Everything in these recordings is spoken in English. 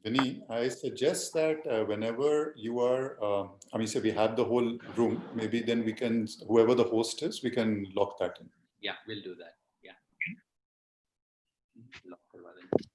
Vinny, I suggest that whenever you are, say we have the whole room, maybe then we can, whoever the host is, we can lock that in. Yeah, we'll do that. Yeah. Lock करवा देंगे.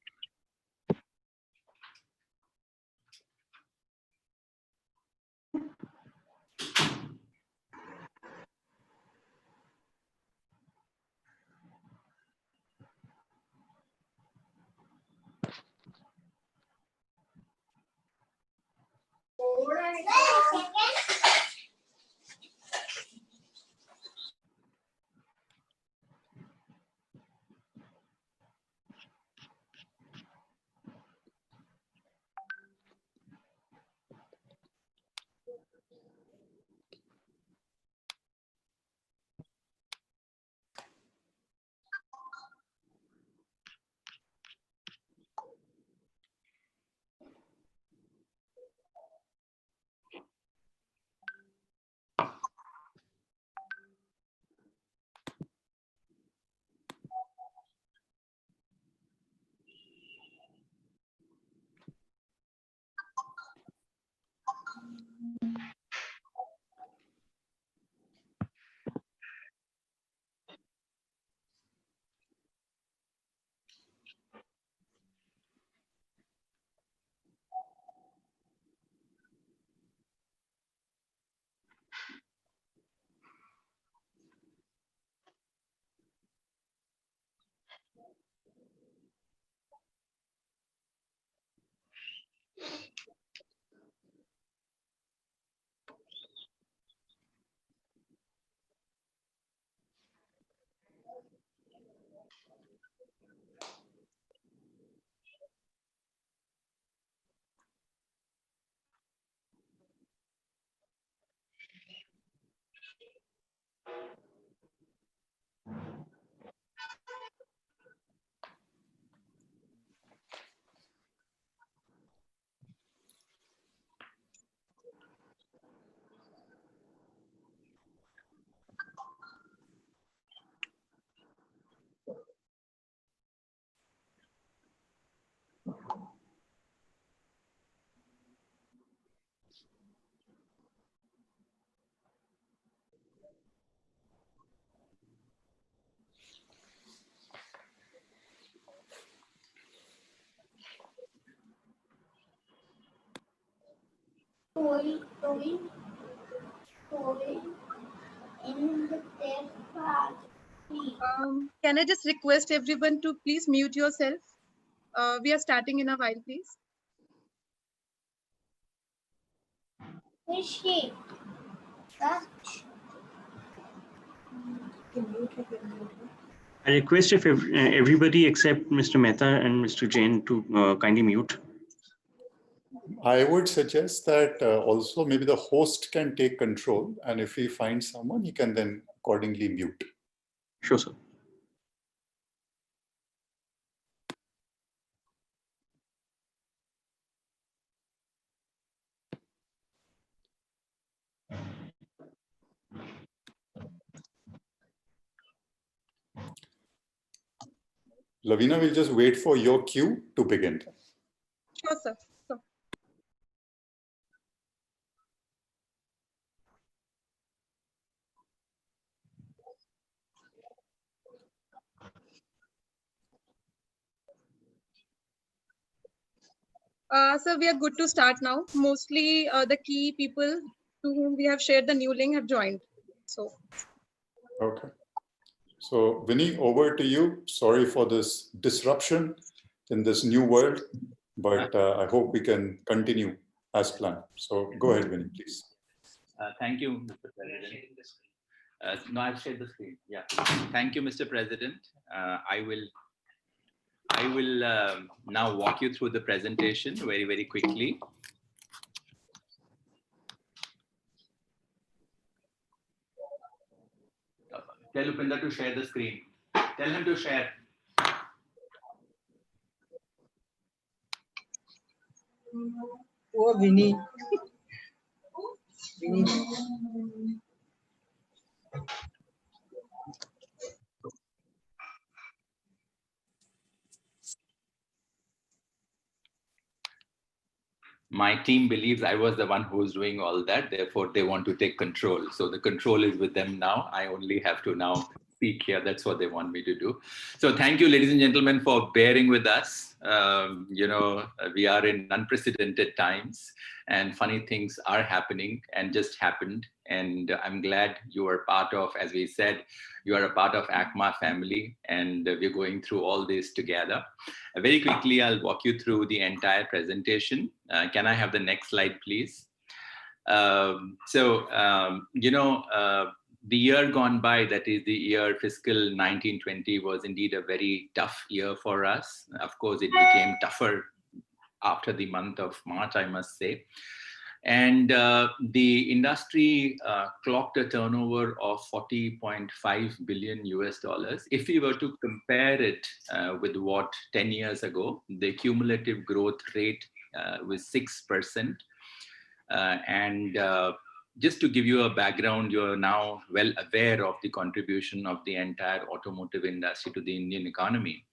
Can I just request everyone to please mute yourself? We are starting in a while, please. I request if everybody except Mr. Mehta and Mr. Jain to kindly mute. I would suggest that also maybe the host can take control, and if he finds someone, he can then accordingly mute. Sure, sir. Lavina will just wait for your cue to begin. Sure, sir. Sure. So we are good to start now. Mostly the key people to whom we have shared the new link have joined. So. Okay. So Vinny, over to you. Sorry for this disruption in this new world, but I hope we can continue as planned. So go ahead, Vinny, please. Thank you, Mr. President. No, I've shared the screen. Yeah. Thank you, Mr. President. I will now walk you through the presentation very, very quickly. Tell Upinder to share the screen. Tell him to share. Oh, Vinny. Vinny. my team believes I was the one who was doing all that. Therefore, they want to take control. So the control is with them now. I only have to now speak here. That's what they want me to do. So thank you, ladies and gentlemen, for bearing with us. We are in unprecedented times and funny things are happening and just happened. And I'm glad you are part of, as we said, you are a part of ACMA family, and we're going through all this together. Very quickly, I'll walk you through the entire presentation. Can I have the next slide, please? The year gone by, that is the year fiscal 1920, was indeed a very tough year for us. Of course, it became tougher after the month of March, I must say. And the industry clocked a turnover of 40.5 billion US dollars. If we were to compare it with what 10 years ago, the cumulative growth rate was 6%. Just to give you a background, you're now well aware of the contribution of the entire automotive industry to the Indian economy.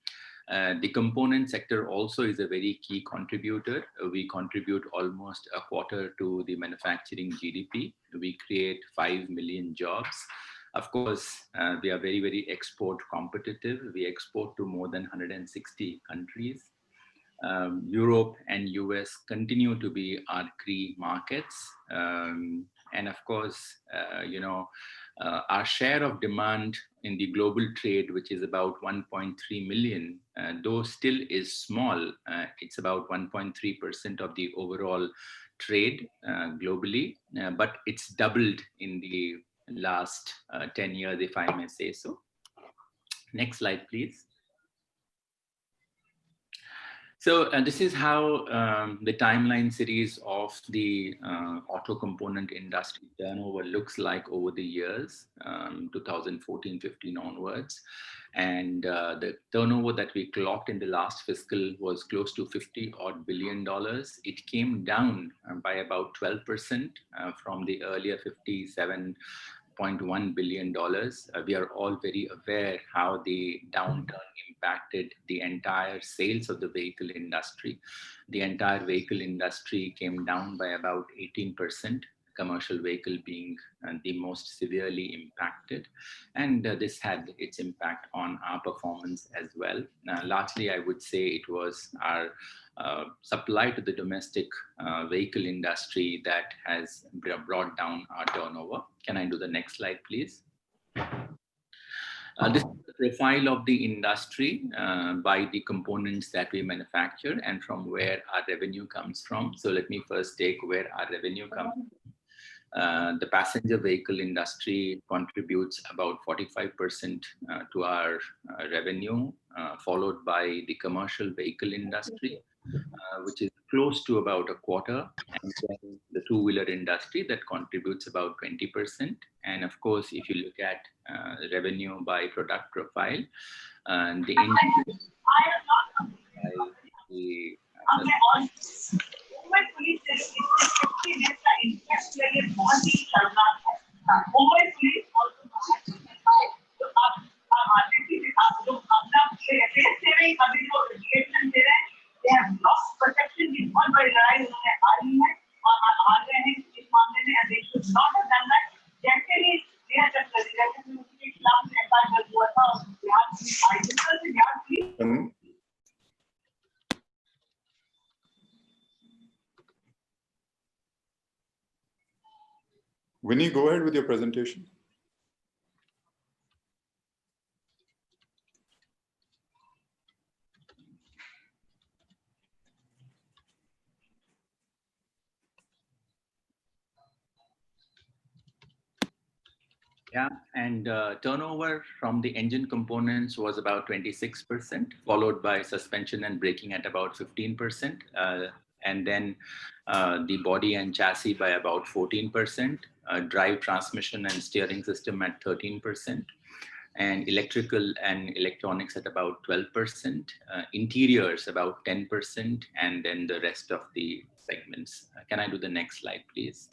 The component sector also is a very key contributor. We contribute almost a quarter to the manufacturing GDP. We create 5 million jobs. Of course, we are very, very export competitive. We export to more than 160 countries. Europe and US continue to be our key markets. And of course, our share of demand in the global trade, which is about 1.3 million, though still is small, it's about 1.3% of the overall trade globally, but it's doubled in the last 10 years, if I may say so. Next slide, please. So this is how the timeline series of the auto component industry turnover looks like over the years, 2014-15 onwards. And the turnover that we clocked in the last fiscal was close to $50 odd billion. It came down by about 12% from the earlier $57.1 billion. We are all very aware how the downturn impacted the entire sales of the vehicle industry. The entire vehicle industry came down by about 18%, commercial vehicle being the most severely impacted. And this had its impact on our performance as well. Largely, I would say it was our supply to the domestic vehicle industry that has brought down our turnover. Can I do the next slide, please? This is the profile of the industry by the components that we manufacture and from where our revenue comes from. So let me first take where our revenue comes from. The passenger vehicle industry contributes about 45% to our revenue, followed by the commercial vehicle industry, which is close to about a quarter, and then the two-wheeler industry that contributes about 20%. And of course, if you look at revenue by product profile, the Vinny, go ahead with your presentation. Yeah, and turnover from the engine components was about 26%, followed by suspension and braking at about 15%, and then the body and chassis by about 14%, drive, transmission and steering system at 13%, and electrical and electronics at about 12%, interiors about 10%, and then the rest of the segments. Can I do the next slide, please?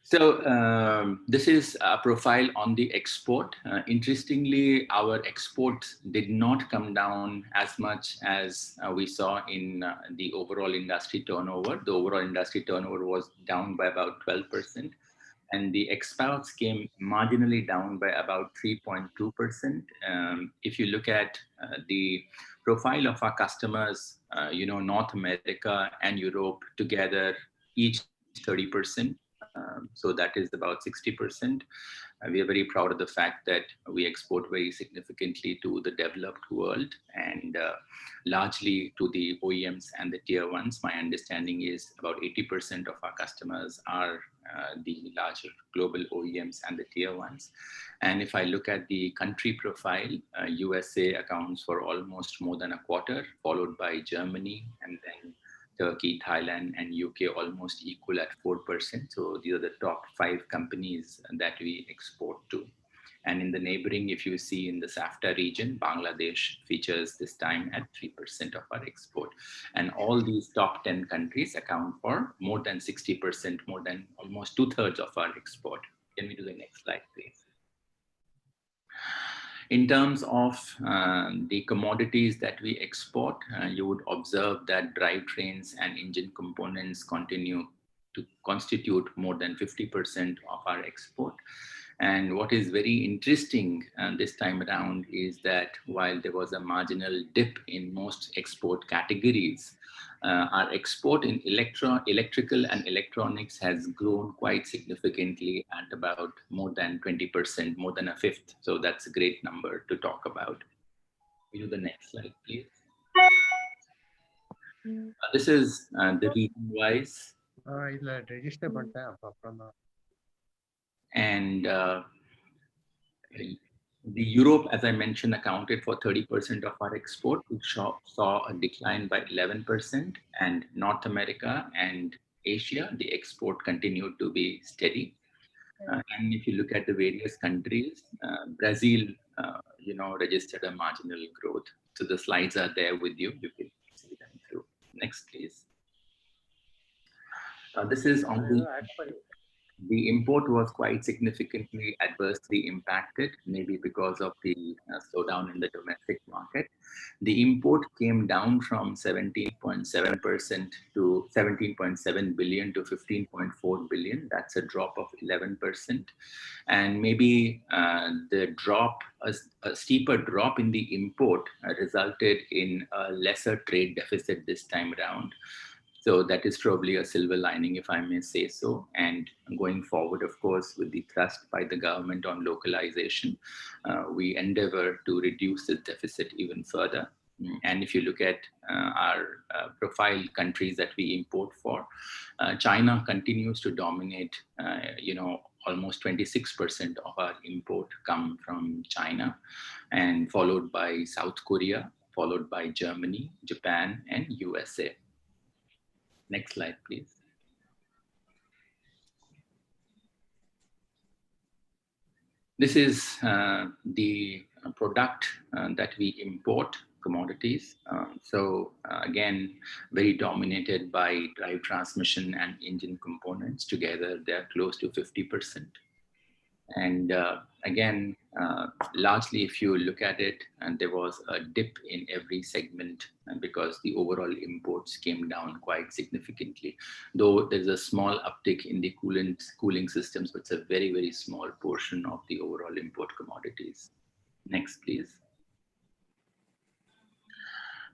So this is a profile on the export. Interestingly, our exports did not come down as much as we saw in the overall industry turnover. The overall industry turnover was down by about 12%, and the exports came marginally down by about 3.2%. If you look at the profile of our customers, North America and Europe together, each 30%. So that is about 60%. We are very proud of the fact that we export very significantly to the developed world and largely to the OEMs and the tier ones. My understanding is about 80% of our customers are the larger global OEMs and the tier ones. And if I look at the country profile, USA accounts for almost more than a quarter, followed by Germany, and then Turkey, Thailand, and UK almost equal at 4%. So these are the top 5 companies that we export to. And in the neighboring, if you see in the SAFTA region, Bangladesh features this time at 3% of our export. And all these top 10 countries account for more than 60%, more than almost 2/3 of our export. Can we do the next slide, please? In terms of the commodities that we export, you would observe that drivetrains and engine components continue to constitute more than 50% of our export. And what is very interesting this time around is that while there was a marginal dip in most export categories, our export in electrical and electronics has grown quite significantly at about more than 20%, more than a fifth. So that's a great number to talk about. We do the next slide, please. This is the region-wise. And the Europe, as I mentioned, accounted for 30% of our export, which saw a decline by 11%. And North America and Asia, the export continued to be steady. And if you look at the various countries, Brazil, registered a marginal growth. So the slides are there with you. You can see them through. Next, please. This is on the import was quite significantly adversely impacted, maybe because of the slowdown in the domestic market. The import came down from 17.7% to 17.7 billion to 15.4 billion. That's a drop of 11%. And maybe the drop, a steeper drop in the import resulted in a lesser trade deficit this time around. So that is probably a silver lining, if I may say so. And going forward, of course, with the thrust by the government on localization, we endeavor to reduce the deficit even further. And if you look at our profile countries that we import for, China continues to dominate, almost 26% of our import come from China, and followed by South Korea, followed by Germany, Japan, and USA. Next slide, please. This is the product that we import, commodities. Again, very dominated by drive transmission and engine components. Together, they're close to 50%. And again, largely, if you look at it, and there was a dip in every segment because the overall imports came down quite significantly. Though there's a small uptick in the cooling systems, but it's a very, very small portion of the overall import commodities. Next, please.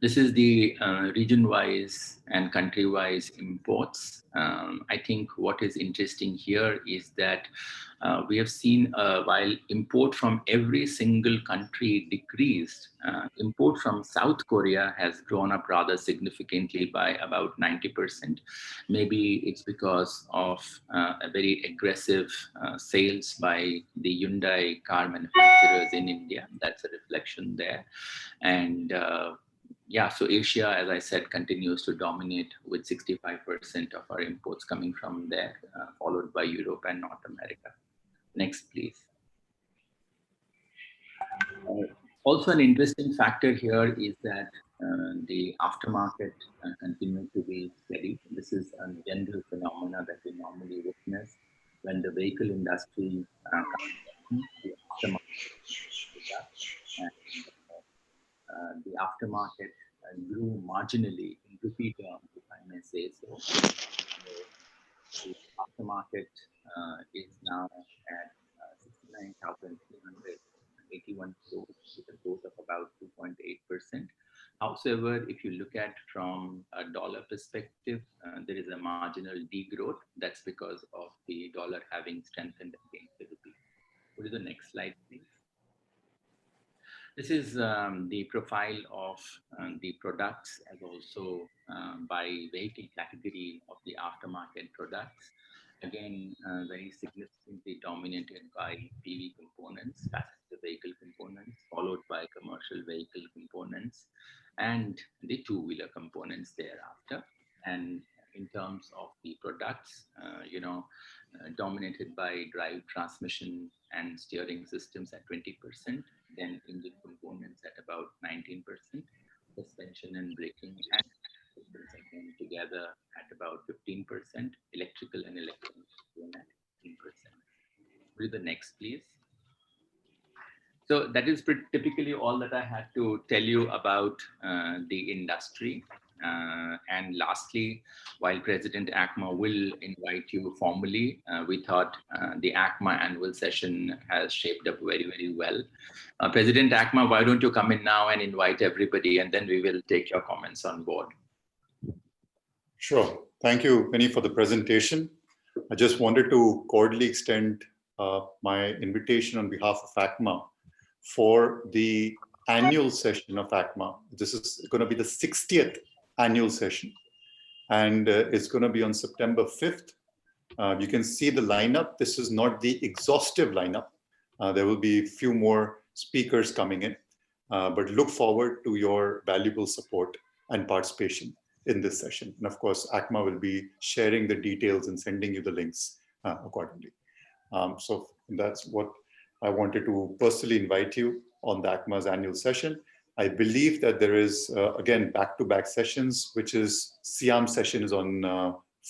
This is the region-wise and country-wise imports. I think what is interesting here is that we have seen while import from every single country decreased, import from South Korea has grown up rather significantly by about 90%. Maybe it's because of a very aggressive sales by the Hyundai car manufacturers in India. That's a reflection there. And yeah, so Asia, as I said, continues to dominate with 65% of our imports coming from there, followed by Europe and North America. Next, please. Also, an interesting factor here is that the aftermarket continues to be steady. This is a general phenomena that we normally witness. when the vehicle industry comes in, the aftermarket grew marginally in rupee terms, if I may say so. The aftermarket is now at 69,381 crores with a growth of about 2.8%. However, if you look at from a dollar perspective, there is a marginal degrowth. That's because of the dollar having strengthened against the rupee. Go to the next slide, please. This is the profile of the products as also by vehicle category of the aftermarket products. Again, very significantly dominated by PV components, passenger vehicle components, followed by commercial vehicle components, and the two-wheeler components thereafter. And in terms of the products, dominated by drive, transmission, and steering systems at 20%, then engine components at about 19%, suspension and braking and systems again together at about 15%, electrical and electronics at 15%. Go to the next, please. So that is typically all that I had to tell you about the industry. And lastly, while President ACMA will invite you formally, we thought the ACMA annual session has shaped up very, very well. President ACMA, why don't you come in now and invite everybody, and then we will take your comments on board. Sure. Thank you, Vinny, for the presentation. I just wanted to cordially extend my invitation on behalf of ACMA for the annual session of ACMA. This is going to be the 60th annual session, and it's going to be on September 5th. You can see the lineup. This is not the exhaustive lineup. There will be a few more speakers coming in, but look forward to your valuable support and participation in this session. And of course, ACMA will be sharing the details and sending you the links accordingly. So that's what I wanted to personally invite you on the ACMA's annual session. I believe that there is, again, back-to-back sessions, which is SIAM session is on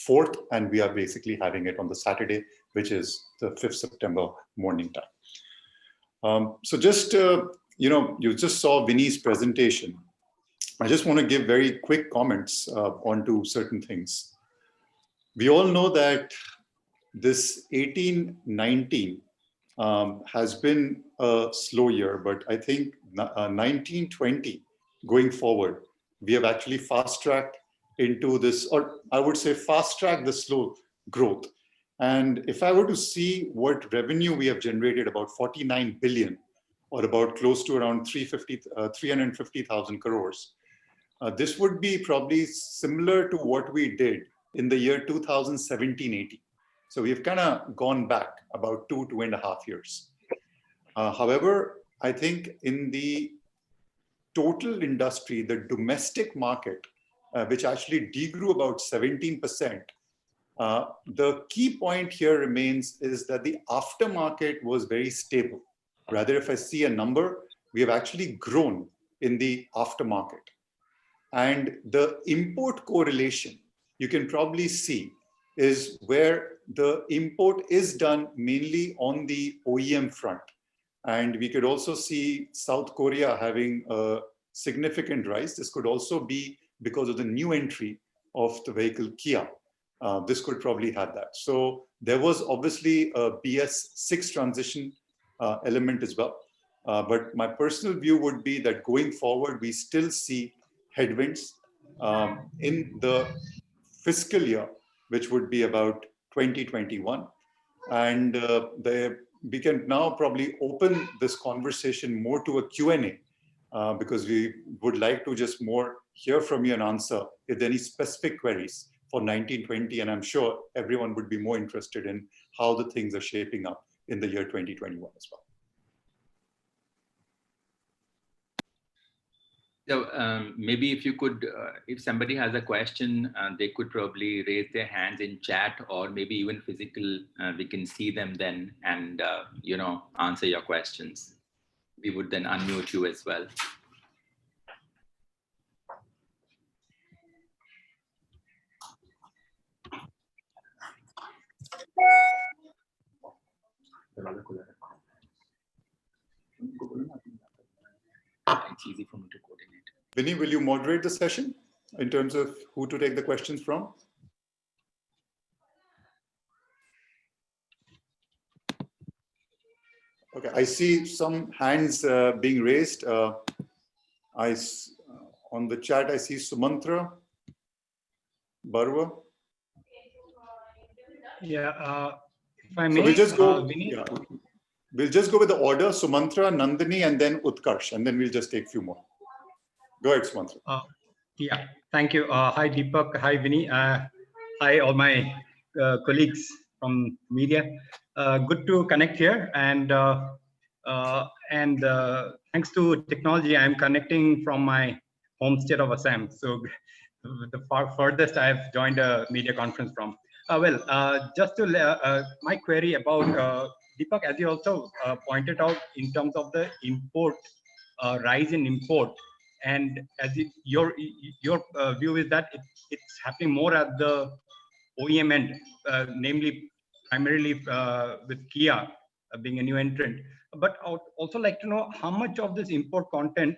4th, and we are basically having it on the Saturday, which is the 5th September morning time. So just, you just saw Vinny's presentation. I just want to give very quick comments onto certain things. We all know that this 18-19 has been a slow year, but I think 19-20 going forward, we have actually fast-tracked into this, or I would say fast-tracked the slow growth. And if I were to see what revenue we have generated, about 49 billion, or about close to around 350,000 crores, this would be probably similar to what we did in the year 2017-18. So we've kind of gone back about 2.5 years. However, I think in the total industry, the domestic market, which actually degrew about 17%, the key point here remains is that the aftermarket was very stable. Rather, if I see a number, we have actually grown in the aftermarket. And the import correlation, you can probably see, is where the import is done mainly on the OEM front. And we could also see South Korea having a significant rise. This could also be because of the new entry of the vehicle Kia. This could probably have that. So there was obviously a BS6 transition element as well. But my personal view would be that going forward, we still see headwinds in the fiscal year, which would be about 2021. And we can now probably open this conversation more to a Q&A because we would like to just more hear from you and answer if there are any specific queries for 1920. And I'm sure everyone would be more interested in how the things are shaping up in the year 2021 as well. So maybe if you could, if somebody has a question, they could probably raise their hands in chat, or maybe even physical, we can see them then and, answer your questions. We would then unmute you as well. It's easy for me to coordinate. Vinny, will you moderate the session in terms of who to take the questions from? Okay, I see some hands being raised. On the chat, I see Sumantra Barwa. Yeah, if I may, So we'll just go. Vinny, Yeah, we'll just go with the order: Sumantra, Nandini, and then Utkarsh, and then we'll just take a few more. Go ahead, Sumantra. yeah, thank you. Hi, Deepak. Hi, Vinny. Hi, all my colleagues from media. Good to connect here, and thanks to technology, I'm connecting from my home state of Assam. So the furthest I've joined a media conference from. Just to my query about Deepak, as you also pointed out in terms of the import rise in import, and as your view is that it's happening more at the OEM end, namely primarily with Kia being a new entrant. But I would also like to know how much of this import content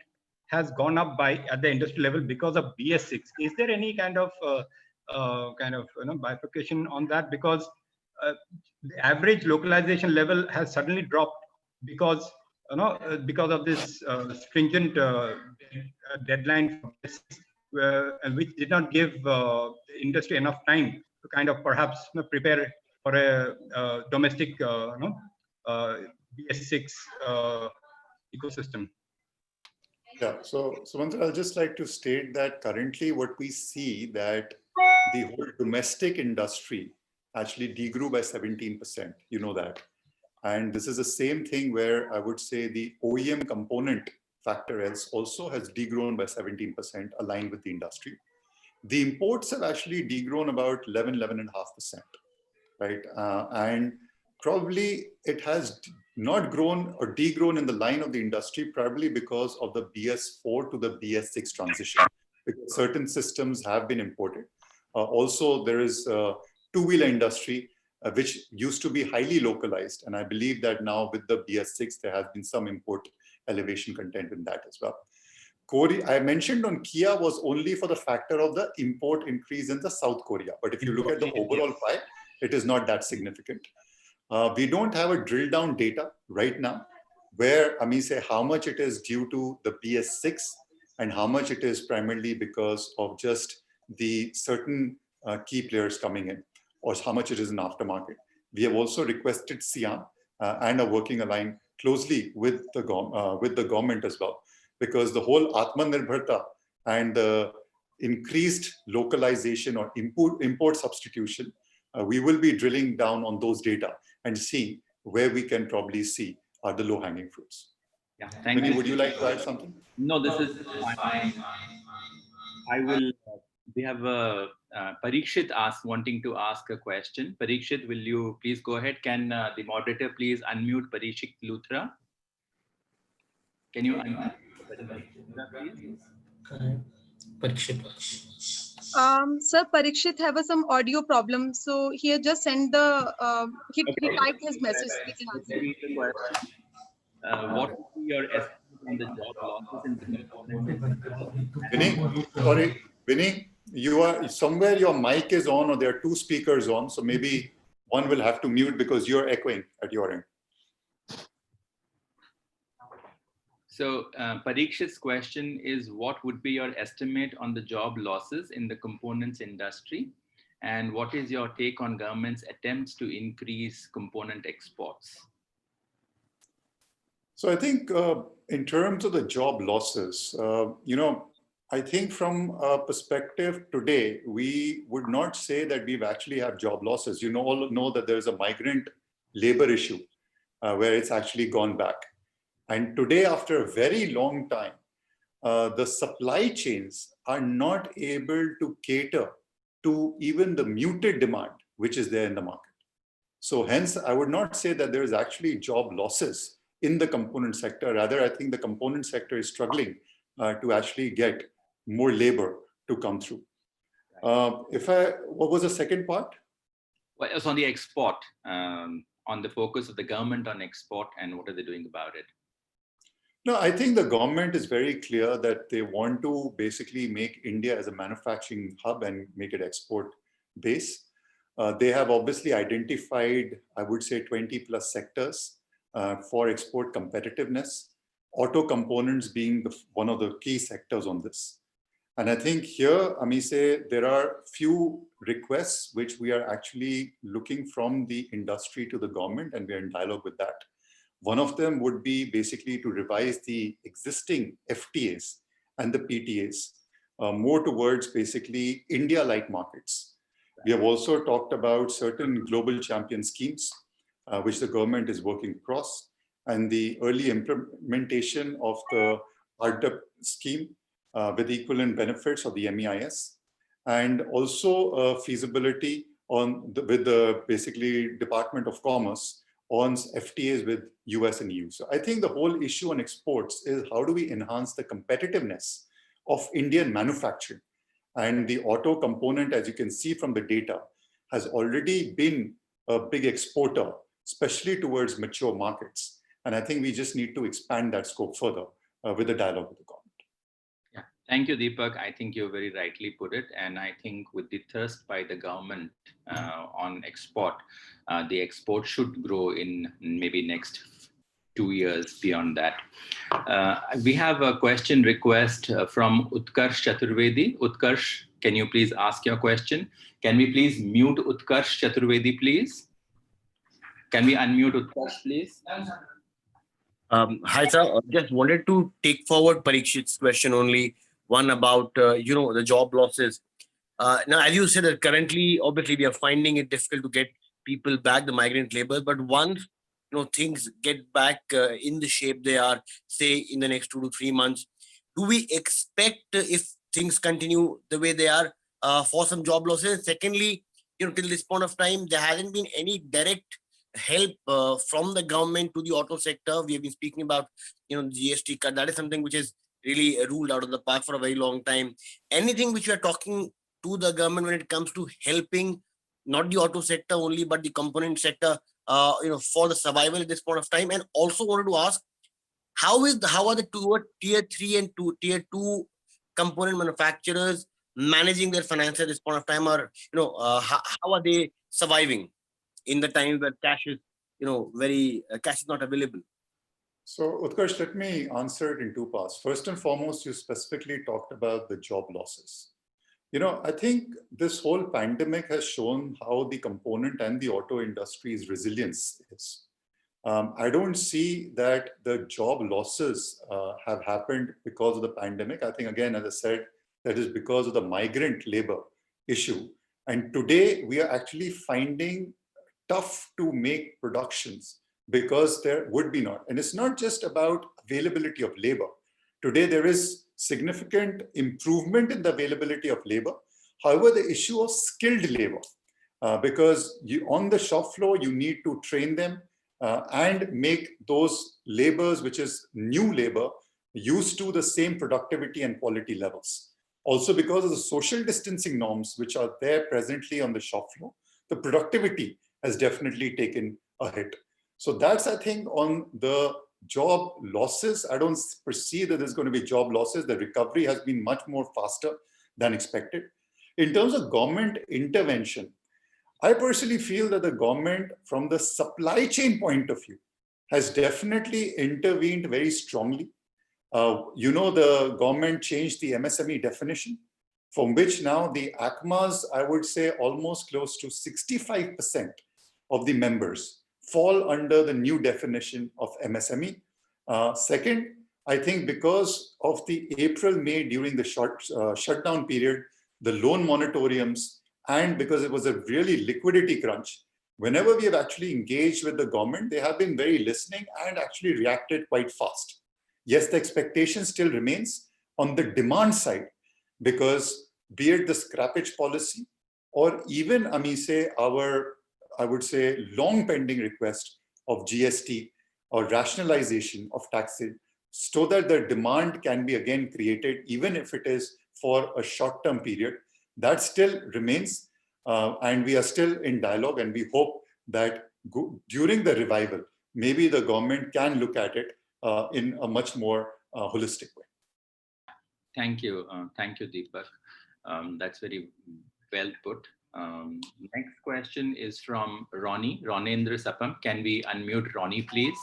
has gone up by at the industry level because of BS6. Is there any kind of bifurcation on that? Because the average localization level has suddenly dropped because because of this stringent deadline for BS6, which did not give the industry enough time to kind of perhaps prepare for a domestic BS6 ecosystem. Yeah, so Sumantra, I'll just like to state that currently what we see that the whole domestic industry actually degrew by 17%, you know that. And this is the same thing where I would say the OEM component factor else also has degrown by 17%, aligned with the industry. The imports have actually degrown about 11.5%, right? And probably it has not grown or degrown in the line of the industry, probably because of the BS4 to the BS6 transition, because certain systems have been imported. Also, there is a two-wheeler industry, which used to be highly localized. And I believe that now with the BS6, there has been some import elevation content in that as well. Korea, I mentioned on Kia was only for the factor of the import increase in the South Korea. But if you look at the overall pie, it is not that significant. We don't have a drill down data right now where, I mean, say how much it is due to the BS6 and how much it is primarily because of just the certain key players coming in, or how much it is in aftermarket. We have also requested SIAM and are working aligned closely with the government as well, because the whole Atmanirbharta and the increased localization or import substitution, we will be drilling down on those data and see where we can probably see are the low-hanging fruits. Yeah, thank you. Would you like to add something? No, this is fine. I will. We have Parikshit wanting to ask a question. Parikshit, will you please go ahead? Can the moderator please unmute Parikshit Luthra? Can you unmute Parikshit, please? Parikshit. Sir, Parikshit have some audio problem, so he just sent the he typed his message. Read the question. What would be your estimate on the job losses in the Vinny, sorry, Vinny, you are somewhere your mic is on or there are two speakers on, so maybe one will have to mute because you're echoing at your end. So Parikshit's question is, what would be your estimate on the job losses in the components industry? And what is your take on government's attempts to increase component exports? So I think in terms of the job losses, I think from a perspective today, we would not say that we've actually have job losses. You all know that there's a migrant labor issue where it's actually gone back. And today, after a very long time, the supply chains are not able to cater to even the muted demand, which is there in the market. So hence, I would not say that there is actually job losses in the component sector. Rather, I think the component sector is struggling to actually get more labor to come through. What was the second part? Well, it's on the export, on on the focus of the government on export and what are they doing about it? No, I think the government is very clear that they want to basically make India as a manufacturing hub and make it export base. They have obviously identified, I would say, 20 plus sectors for export competitiveness, auto components being one of the key sectors on this. And I think here, Amise, there are few requests which we are actually looking from the industry to the government, and we are in dialogue with that. One of them would be basically to revise the existing FTAs and the PTAs more towards basically India-like markets. We have also talked about certain global champion schemes, which the government is working across, and the early implementation of the RDEP scheme with equivalent benefits of the MEIS, and also feasibility with the basically Department of Commerce on FTAs with US and EU. So I think the whole issue on exports is how do we enhance the competitiveness of Indian manufacturing? And the auto component, as you can see from the data, has already been a big exporter, especially towards mature markets. And I think we just need to expand that scope further with the dialogue with the government. Yeah, thank you, Deepak. I think you very rightly put it. And I think with the thrust by the government on export, the export should grow in maybe next 2 years beyond that. We have a question request from Utkarsh Chaturvedi. Utkarsh, can you please ask your question? Can we please mute Utkarsh Chaturvedi, please? Can we unmute Utkarsh, please? Hi, sir. Just wanted to take forward Parikshit's question only, one about, the job losses. Now, as you said, that currently, obviously, we are finding it difficult to get people back, the migrant labor, but once things get back in the shape they are, say, in the next 2 to 3 months, do we expect, if things continue the way they are, for some job losses? Secondly, till this point of time, there hasn't been any direct help from the government to the auto sector. We have been speaking about, GST cut. That is something which is really ruled out of the park for a very long time. Anything which we are talking to the government when it comes to helping not the auto sector only, but the component sector, for the survival at this point of time? And also wanted to ask, how are the tier 3 and tier 2 component manufacturers managing their finances at this point of time, or how are they surviving in the time where cash is cash is not available? So Utkarsh, let me answer it in 2 parts. First and foremost, you specifically talked about the job losses. I think this whole pandemic has shown how the component and the auto industry's resilience is. I don't see that the job losses have happened because of the pandemic. I think, again, as I said, that is because of the migrant labor issue. And today we are actually finding tough to make productions because there would be not. And it's not just about availability of labor. Today there is significant improvement in the availability of labor. However, the issue of skilled labor, because on the shop floor, you need to train them and make those laborers, which is new labor, used to the same productivity and quality levels. Also because of the social distancing norms, which are there presently on the shop floor, the productivity has definitely taken a hit. So that's, I think, on the job losses. I don't perceive that there's going to be job losses. The recovery has been much more faster than expected. In terms of government intervention, I personally feel that the government, from the supply chain point of view, has definitely intervened very strongly. The government changed the MSME definition, from which now the ACMAs, I would say almost close to 65% of the members fall under the new definition of MSME. Second, I think because of the April-May during the shutdown period, the loan moratoriums, and because it was a really liquidity crunch, whenever we have actually engaged with the government, they have been very listening and actually reacted quite fast. Yes, the expectation still remains on the demand side, because be it the scrappage policy or even, our, I would say, long pending request of GST or rationalization of taxes, so that the demand can be again created, even if it is for a short-term period, that still remains. And we are still in dialogue, and we hope that during the revival, maybe the government can look at it in a much more holistic way. Thank you, Deepak. That's very well put. Next question is from Ronendra Sapam. Can we unmute Ronnie, please?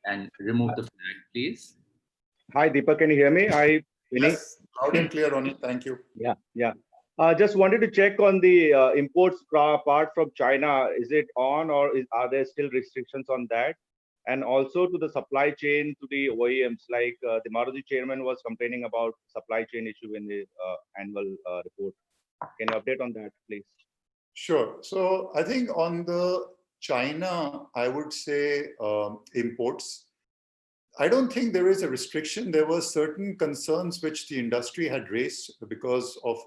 And remove the flag, please. Hi, Deepak, can you hear me? Hi, Vinny. Yes, loud and clear, Ronnie. Thank you. Yeah. Just wanted to check on the imports part from China. Is it on, or are there still restrictions on that? And also to the supply chain, to the OEMs, like the Maruti chairman was complaining about supply chain issue in the annual report. Can you update on that, please? Sure. So I think on the China, I would say imports, I don't think there is a restriction. There were certain concerns which the industry had raised because of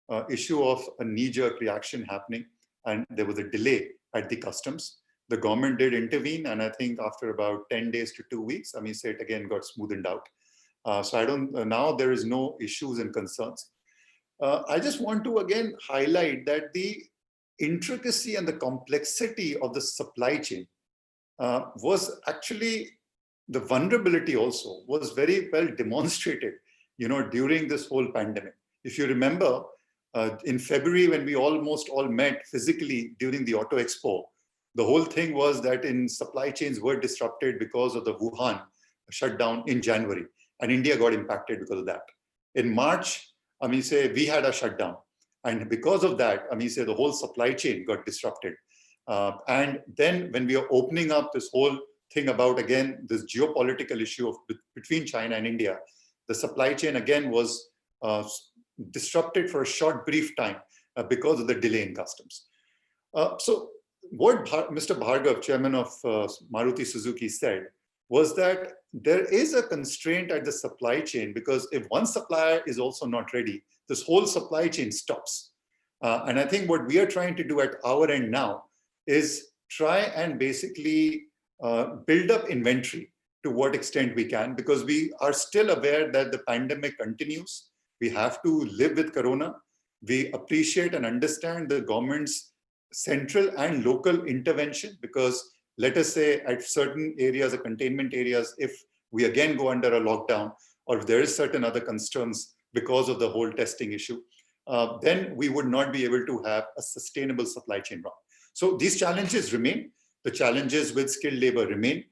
a issue of a knee-jerk reaction happening, and there was a delay at the customs. The government did intervene, and I think after about 10 days to 2 weeks, say it again got smoothened out. So I don't, now there is no issues and concerns. I just want to again highlight that the intricacy and the complexity of the supply chain was actually, the vulnerability also was very well demonstrated, during this whole pandemic. If you remember, in February, when we almost all met physically during the Auto Expo, the whole thing was that in supply chains were disrupted because of the Wuhan shutdown in January, and India got impacted because of that. In March, we had a shutdown, and because of that, the whole supply chain got disrupted. And then when we are opening up this whole thing about, again, this geopolitical issue between China and India, the supply chain again was disrupted for a short, brief time because of the delay in customs. So what Mr. Bhargav, chairman of Maruti Suzuki, said was that there is a constraint at the supply chain, because if one supplier is also not ready, this whole supply chain stops. And I think what we are trying to do at our end now is try and basically build up inventory to what extent we can, because we are still aware that the pandemic continues. We have to live with Corona. We appreciate and understand the government's central and local intervention, because let us say at certain areas or containment areas, if we again go under a lockdown, or if there is certain other concerns because of the whole testing issue, then we would not be able to have a sustainable supply chain run. So these challenges remain. The challenges with skilled labor remain.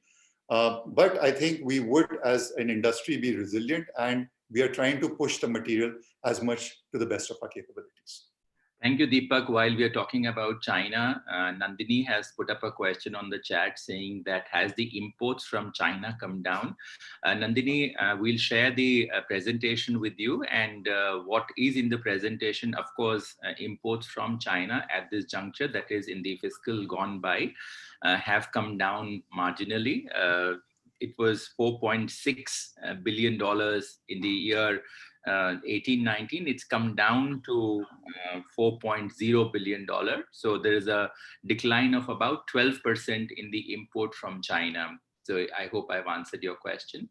But I think we would, as an industry, be resilient, and we are trying to push the material as much to the best of our capabilities. Thank you, Deepak. While we are talking about China, Nandini has put up a question on the chat saying that has the imports from China come down? Nandini, we'll share the presentation with you, and what is in the presentation, of course, imports from China at this juncture, that is in the fiscal gone by, have come down marginally. It was $4.6 billion in the year 18-19. It's come down to $4.0 billion. So there is a decline of about 12% in the import from China. So I hope I've answered your question.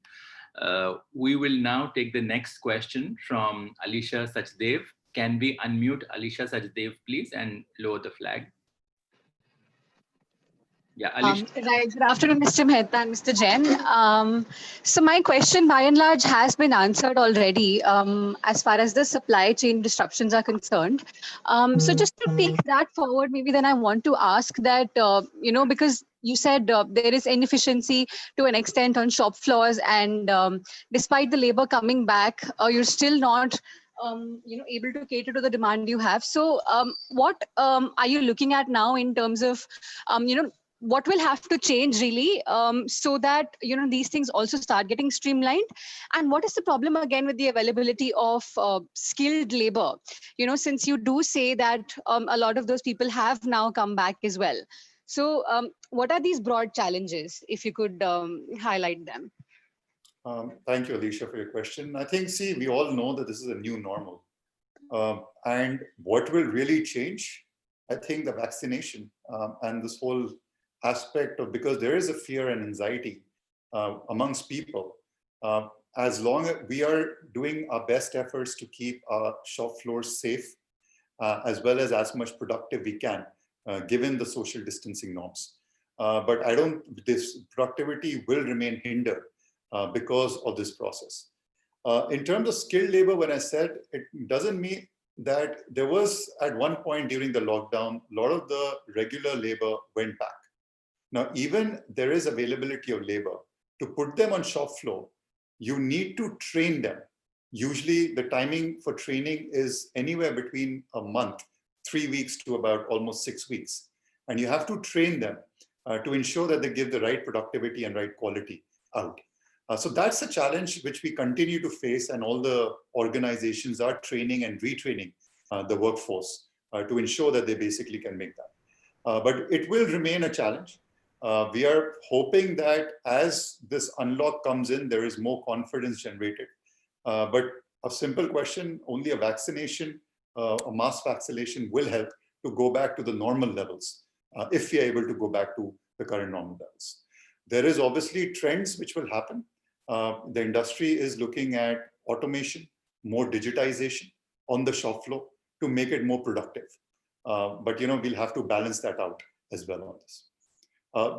We will now take the next question from Alisha Sachdev. Can we unmute Alisha Sachdev, please, and lower the flag? Yeah, Alisha. Right. Good afternoon, Mr. Mehta and Mr. Jain. So my question, by and large, has been answered already as far as the supply chain disruptions are concerned. So just to take that forward, maybe then I want to ask that, because you said there is inefficiency to an extent on shop floors, and despite the labor coming back, you're still not able to cater to the demand you have. So what are you looking at now in terms of, what will have to change really so that, these things also start getting streamlined? And what is the problem again with the availability of skilled labor? Since you do say that a lot of those people have now come back as well. So what are these broad challenges, if you could highlight them? Thank you, Alicia, for your question. I think, we all know that this is a new normal. And what will really change? I think the vaccination and this whole aspect of, because there is a fear and anxiety amongst people. As long as we are doing our best efforts to keep our shop floors safe, as well as much productive we can, given the social distancing norms. But this productivity will remain hindered because of this process. In terms of skilled labor, when I said, it doesn't mean that there was at one point during the lockdown, a lot of the regular labor went back. Now, even there is availability of labor, to put them on shop floor, you need to train them. Usually the timing for training is anywhere between a month, 3 weeks to about almost 6 weeks. And you have to train them to ensure that they give the right productivity and right quality out. So that's a challenge which we continue to face, and all the organizations are training and retraining the workforce to ensure that they basically can make that. But it will remain a challenge. We are hoping that as this unlock comes in, there is more confidence generated. But a simple question, only a vaccination, a mass vaccination will help to go back to the normal levels, if we are able to go back to the current normal levels. There is obviously trends which will happen. The industry is looking at automation, more digitization on the shop floor to make it more productive. But we'll have to balance that out as well on this.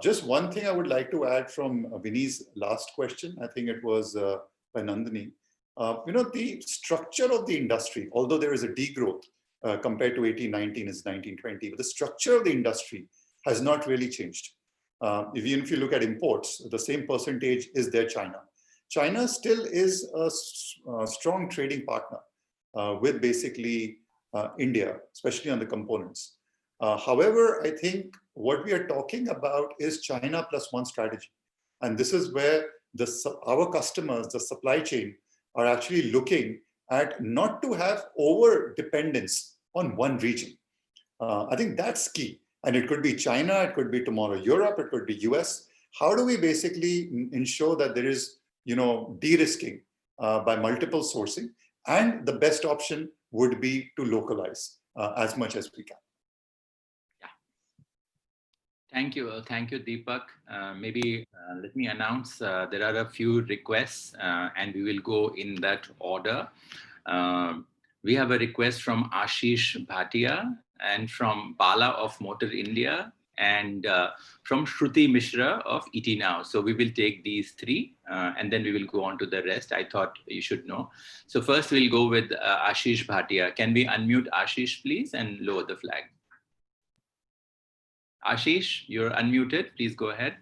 Just one thing I would like to add from Vinny's last question, I think it was by Nandini. The structure of the industry, although there is a degrowth compared to 18-19 is 19-20, but the structure of the industry has not really changed. Even if you look at imports, the same percentage is there China. China still is a strong trading partner with basically India, especially on the components. However, I think what we are talking about is China plus one strategy. And this is where our customers, the supply chain, are actually looking at not to have over dependence on one region. I think that's key. And it could be China, it could be tomorrow Europe, it could be US. How do we basically ensure that there is de-risking by multiple sourcing? And the best option would be to localize as much as we can. Thank you, Deepak. Maybe let me announce there are a few requests and we will go in that order. We have a request from Ashish Bhatia and from Bala of Motor India and from Shruti Mishra of ET Now. So we will take these three and then we will go on to the rest. I thought you should know. So first we'll go with Ashish Bhatia. Can we unmute Ashish, please, and lower the flag? Ashish, you're unmuted. Please go ahead.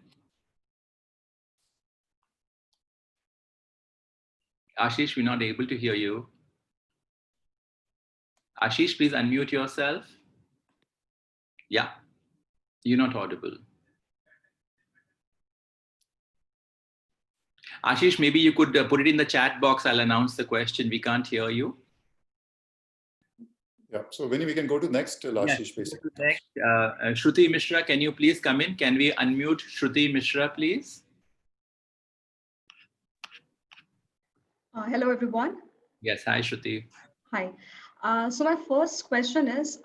Ashish, we're not able to hear you. Ashish, please unmute yourself. Yeah, you're not audible. Ashish, maybe you could put it in the chat box. I'll announce the question. We can't hear you. Yeah, so Vinny, we can go to next, Ashish, basically. Next, Shruti Mishra, can you please come in? Can we unmute Shruti Mishra, please? Hello, everyone. Yes, hi, Shruti. Hi. So my first question is,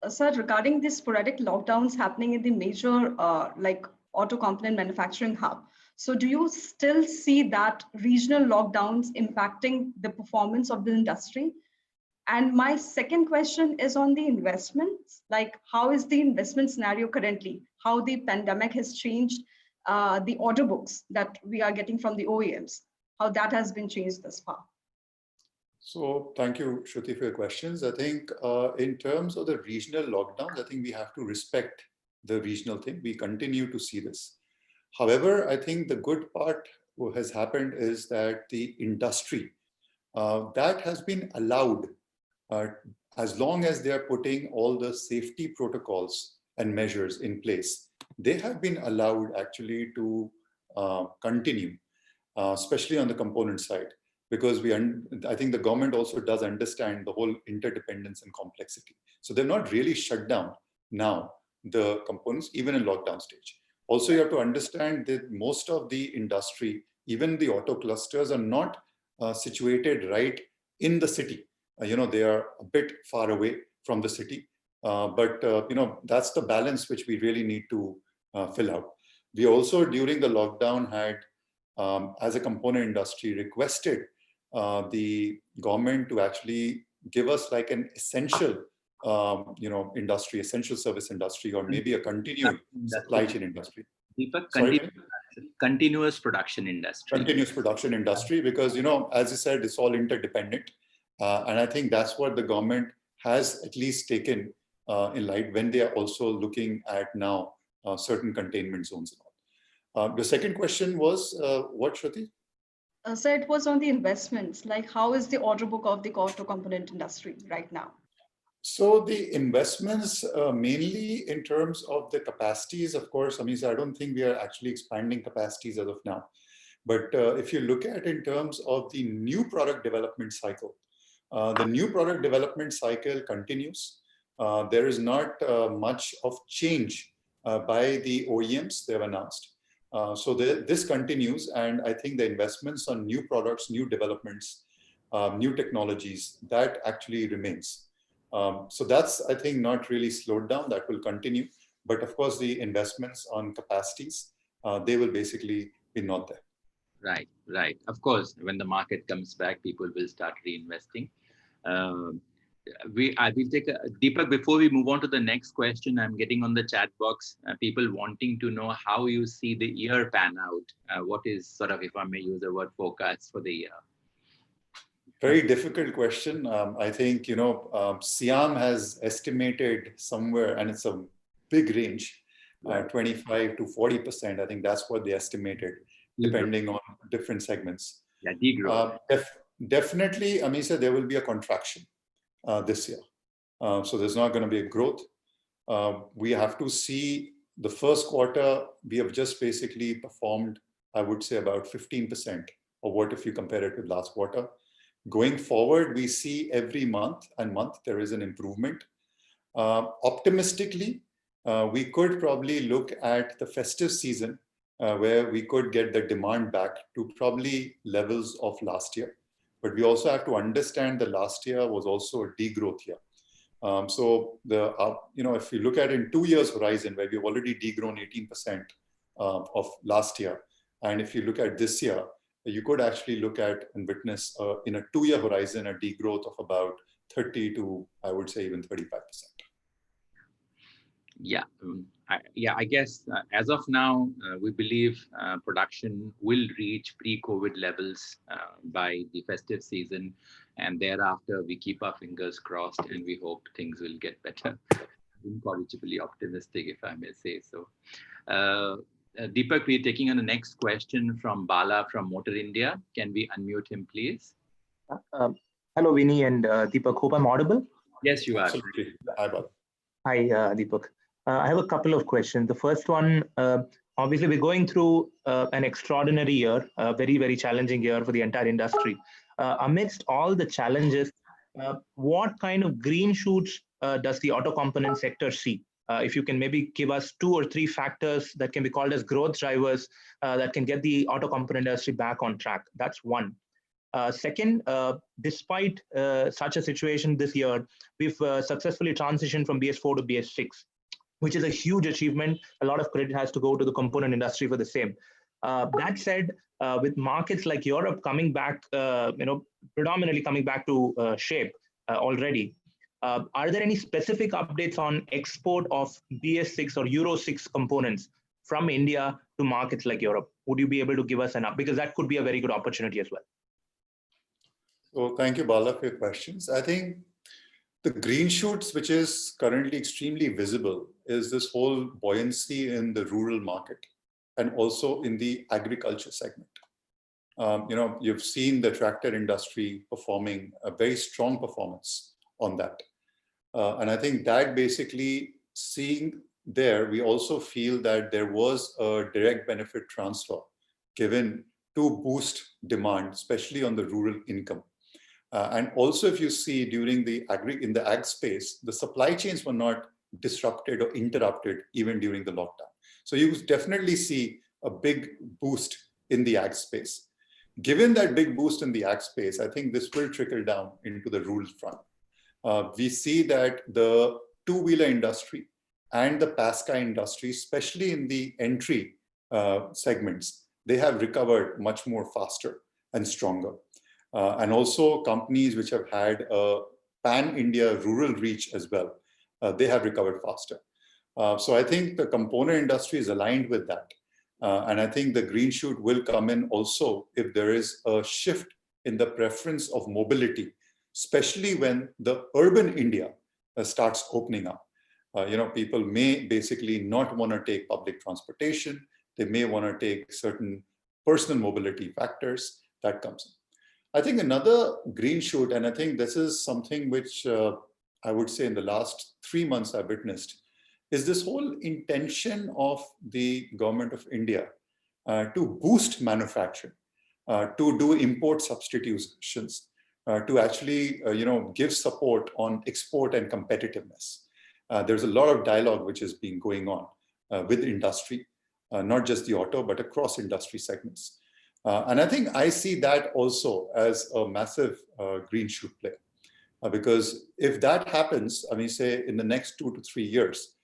sir, regarding these sporadic lockdowns happening in the major like auto component manufacturing hub. So do you still see that regional lockdowns impacting the performance of the industry? And my second question is on the investments, like how is the investment scenario currently? How the pandemic has changed the order books that we are getting from the OEMs? How that has been changed thus far? So thank you, Shruti, for your questions. I think in terms of the regional lockdowns, I think we have to respect the regional thing. We continue to see this. However, I think the good part what has happened is that the industry that has been allowed as long as they are putting all the safety protocols and measures in place, they have been allowed actually to continue, especially on the component side, because I think the government also does understand the whole interdependence and complexity. So they're not really shut down now, the components, even in lockdown stage. Also, you have to understand that most of the industry, even the auto clusters, are not situated right in the city. They are a bit far away from the city, but that's the balance which we really need to fill out. We also, during the lockdown, had, as a component industry, requested the government to actually give us like an essential industry, essential service industry, or maybe a continued supply chain industry. Deepak, Sorry, continuous production industry. Continuous production industry, because, as you said, it's all interdependent. And I think that's what the government has at least taken in light when they are also looking at now certain containment zones and all. The second question was what, Shruti? So it was on the investments, like how is the order book of the auto component industry right now? So the investments mainly in terms of the capacities, of course, I don't think we are actually expanding capacities as of now. But if you look at in terms of the new product development cycle, the new product development cycle continues. There is not much of change by the OEMs they've announced. So this continues, and I think the investments on new products, new developments, new technologies, that actually remains. So that's, I think, not really slowed down. That will continue. But of course, the investments on capacities, they will basically be not there. Right. Of course, when the market comes back, people will start reinvesting. I will take Deepak, before we move on to the next question, I'm getting on the chat box, people wanting to know how you see the year pan out. What is sort of, if I may use the word, forecast for the year? Very difficult question. I think, SIAM has estimated somewhere, and it's a big range, 25 to 40%. I think that's what they estimated, depending on different segments. Yeah, degrowth. Definitely, Amisha, there will be a contraction this year. So there's not going to be a growth. We have to see the first quarter. We have just basically performed, I would say, about 15% of what if you compare it with last quarter. Going forward, we see every month there is an improvement. Optimistically, we could probably look at the festive season where we could get the demand back to probably levels of last year. But we also have to understand that last year was also a degrowth year. So if you look at in 2 years horizon, where we've already degrown 18% of last year, and if you look at this year, you could actually look at and witness in a 2 year horizon a degrowth of about 30 to, I would say, even 35%. Yeah, I guess as of now, we believe production will reach pre-COVID levels by the festive season, and thereafter we keep our fingers crossed and we hope things will get better. Incorrigibly optimistic, if I may say so. Deepak, we're taking on the next question from Bala from Motor India. Can we unmute him, please? Hello, Vinny and Deepak. Hope I'm audible. Yes, you are. Absolutely. Hi, Bala. Hi, Deepak. I have a couple of questions. The first one, obviously, we're going through an extraordinary year, a very, very challenging year for the entire industry. Amidst all the challenges, what kind of green shoots does the auto component sector see? If you can maybe give us 2 or 3 factors that can be called as growth drivers that can get the auto component industry back on track. That's one. Second, despite such a situation this year, we've successfully transitioned from BS4 to BS6, which is a huge achievement. A lot of credit has to go to the component industry for the same. That said, with markets like Europe coming back, predominantly coming back to shape already, are there any specific updates on export of BS6 or Euro 6 components from India to markets like Europe? Would you be able to give us an up? Because that could be a very good opportunity as well. So thank you, Bala, for your questions. I think the green shoots, which is currently extremely visible, is this whole buoyancy in the rural market and also in the agriculture segment. You've seen the tractor industry performing a very strong performance on that. And I think that basically seeing there, we also feel that there was a direct benefit transfer given to boost demand, especially on the rural income. And also, if you see during in the ag space, the supply chains were not disrupted or interrupted even during the lockdown. So you definitely see a big boost in the ag space. Given that big boost in the ag space, I think this will trickle down into the rural front. We see that the two-wheeler industry and the passenger car industry, especially in the entry segments, they have recovered much more faster and stronger. And also companies which have had a pan-India rural reach as well, they have recovered faster. So I think the component industry is aligned with that. And I think the green shoot will come in also if there is a shift in the preference of mobility, especially when the urban India starts opening up. People may basically not want to take public transportation. They may want to take certain personal mobility factors that comes in. I think another green shoot, and I think this is something which I would say in the last 3 months I've witnessed, is this whole intention of the government of India to boost manufacturing, to do import substitutions, to actually give support on export and competitiveness. There's a lot of dialogue which is being going on with industry, not just the auto, but across industry segments. And I think I see that also as a massive green shoot play. Because if that happens, I mean, say in the next 2 to 3 years,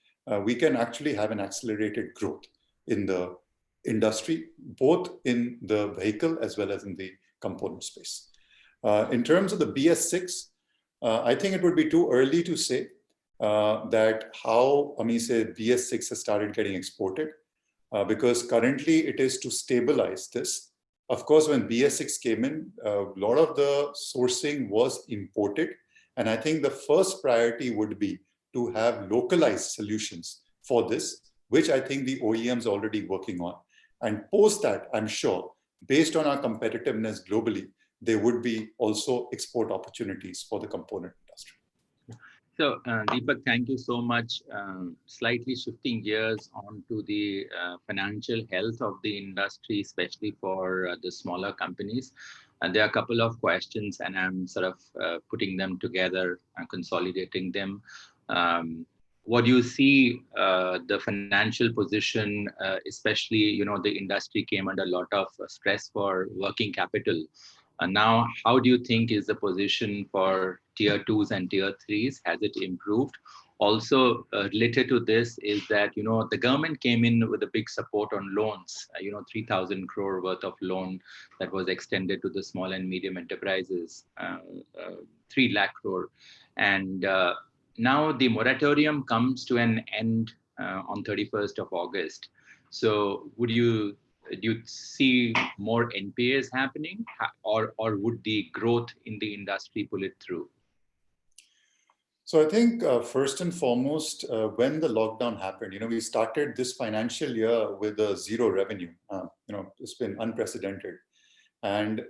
we can actually have an accelerated growth in the industry, both in the vehicle as well as in the component space. In terms of the BS6, I think it would be too early to say that how, I mean, say BS6 has started getting exported, because currently it is to stabilize this. Of course, when BS6 came in, a lot of the sourcing was imported. And I think the first priority would be to have localized solutions for this, which I think the OEMs are already working on. And post that, I'm sure, based on our competitiveness globally, there would be also export opportunities for the component industry. So, Deepak, thank you so much. Slightly shifting gears onto the financial health of the industry, especially for the smaller companies. And there are a couple of questions, and I'm sort of putting them together and consolidating them. What do you see the financial position, especially, the industry came under a lot of stress for working capital. And now, how do you think is the position for tier 2s and tier 3s? Has it improved? Also, related to this is that, the government came in with a big support on loans, 3,000 crore worth of loan that was extended to the small and medium enterprises, 3 lakh crore. And now the moratorium comes to an end on 31st of August. So do you see more NPAs happening, or would the growth in the industry pull it through? So I think first and foremost, when the lockdown happened, we started this financial year with a zero revenue. It's been unprecedented. And,